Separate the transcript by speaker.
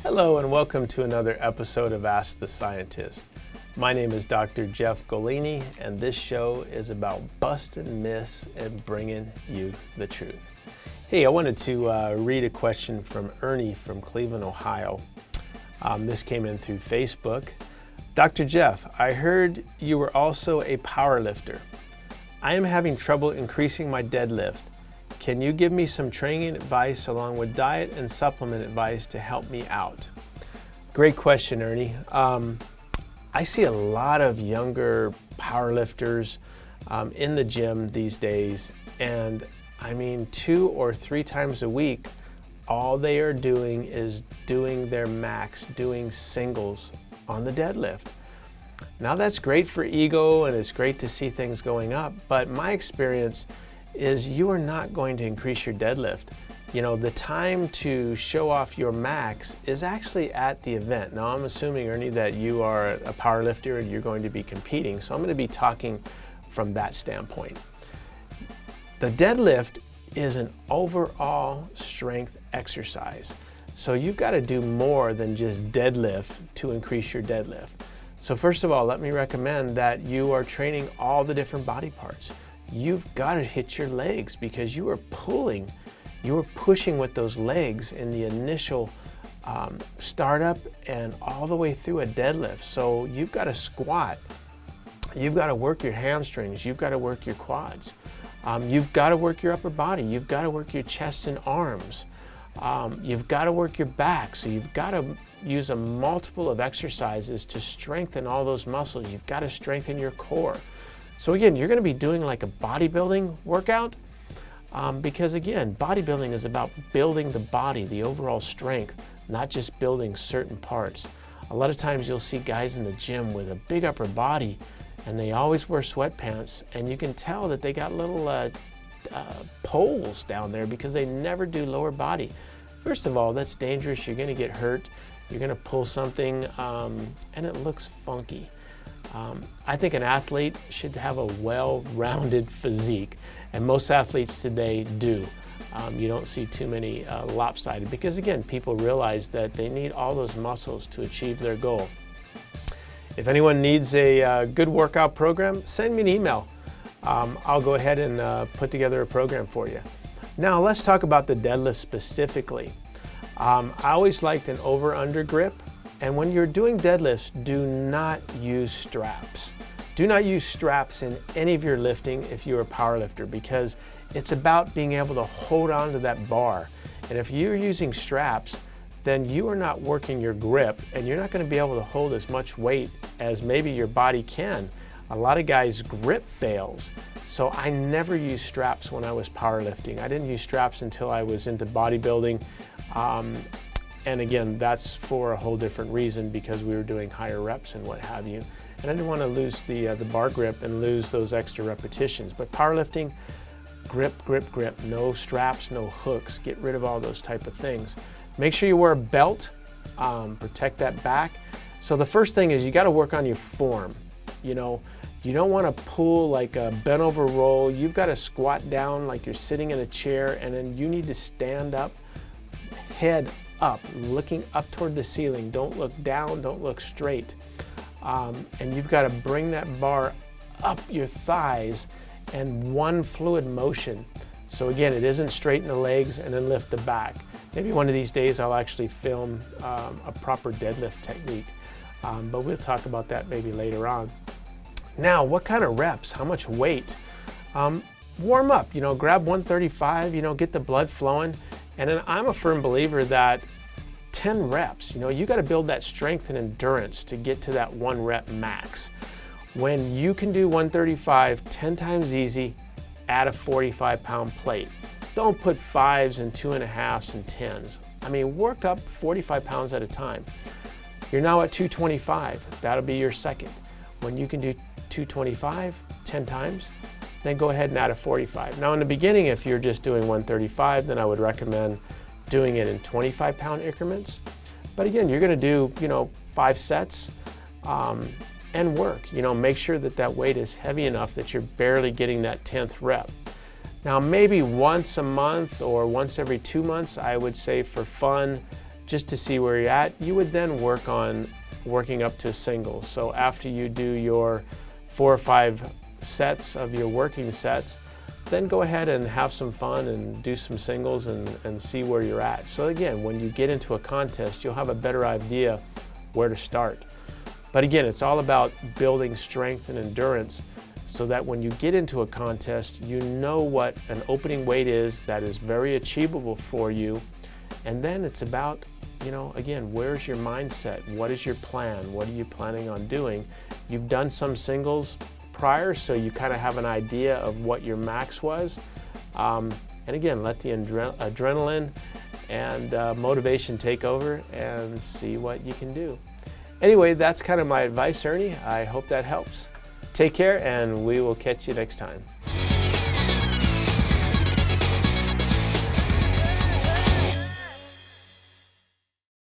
Speaker 1: Hello and welcome to another episode of Ask the Scientist. My name is Dr. Jeff Golini, and this show is about busting myths and bringing you the truth. Hey, I wanted to read a question from Ernie from Cleveland, Ohio. This came in through Facebook. Dr. Jeff, I heard you were also a power lifter. I am having trouble increasing my deadlift. Can you give me some training advice along with diet and supplement advice to help me out? Great question, Ernie. I see a lot of younger powerlifters in the gym these days, and I mean 2 or 3 times a week, all they are doing is doing their max, doing singles on the deadlift. Now that's great for ego and it's great to see things going up, but my experience is you are not going to increase your deadlift. You know, the time to show off your max is actually at the event. Now I'm assuming, Ernie, that you are a power lifter and you're going to be competing, so I'm going to be talking from that standpoint. The deadlift is an overall strength exercise. So you've got to do more than just deadlift to increase your deadlift. So first of all, let me recommend that you are training all the different body parts. You've got to hit your legs because you are pulling, you are pushing with those legs in the initial startup and all the way through a deadlift. So you've got to squat, you've got to work your hamstrings, you've got to work your quads, you've got to work your upper body, you've got to work your chest and arms, you've got to work your back. So you've got to use a multiple of exercises to strengthen all those muscles. You've got to strengthen your core. So again, you're going to be doing like a bodybuilding workout because again, bodybuilding is about building the body, the overall strength, not just building certain parts. A lot of times you'll see guys in the gym with a big upper body and they always wear sweatpants, and you can tell that they got little poles down there because they never do lower body. First of all, that's dangerous. You're going to get hurt. You're going to pull something and it looks funky. I think an athlete should have a well-rounded physique, and most athletes today do. You don't see too many lopsided because, again, people realize that they need all those muscles to achieve their goal. If anyone needs a good workout program, send me an email. I'll go ahead and put together a program for you. Now let's talk about the deadlift specifically. I always liked an over-under grip. And when you're doing deadlifts, do not use straps. Do not use straps in any of your lifting if you're a power lifter, because it's about being able to hold on to that bar. And if you're using straps, then you are not working your grip and you're not going to be able to hold as much weight as maybe your body can. A lot of guys' grip fails. So I never used straps when I was powerlifting. I didn't use straps until I was into bodybuilding. And again, that's for a whole different reason because we were doing higher reps and what have you. And I didn't want to lose the bar grip and lose those extra repetitions. But powerlifting, grip, grip, grip. No straps, no hooks. Get rid of all those type of things. Make sure you wear a belt, protect that back. So the first thing is you got to work on your form. You know, you don't want to pull like a bent over roll. You've got to squat down like you're sitting in a chair, and then you need to stand up, head up, looking up toward the ceiling. Don't look down, don't look straight. And you've got to bring that bar up your thighs and one fluid motion. So again, it isn't straighten the legs and then lift the back. Maybe one of these days I'll actually film a proper deadlift technique, but we'll talk about that maybe later on. Now, what kind of reps? How much weight? Warm up, grab 135, get the blood flowing. And then I'm a firm believer that 10 reps, you got to build that strength and endurance to get to that 1 rep max. When you can do 135 10 times easy, add a 45-pound plate. Don't put 5s and 2.5s and 10s. I mean, work up 45 pounds at a time. You're now at 225. That'll be your second. When you can do 225 10 times, then go ahead and add a 45. Now in the beginning, if you're just doing 135, then I would recommend doing it in 25-pound increments. But again, you're gonna do, 5 sets and work. Make sure that that weight is heavy enough that you're barely getting that 10th rep. Now maybe once a month or once every 2 months, I would say for fun, just to see where you're at. You would then work on working up to singles. So after you do your 4 or 5 sets of your working sets, then go ahead and have some fun and do some singles and see where you're at. So again, when you get into a contest, you'll have a better idea where to start. But again, it's all about building strength and endurance so that when you get into a contest, you know what an opening weight is that is very achievable for you. And then it's about, again, where's your mindset? What is your plan? What are you planning on doing? You've done some singles prior, so you kind of have an idea of what your max was. And again, let the adrenaline and motivation take over and see what you can do. Anyway, that's kind of my advice, Ernie. I hope that helps. Take care, and we will catch you next time.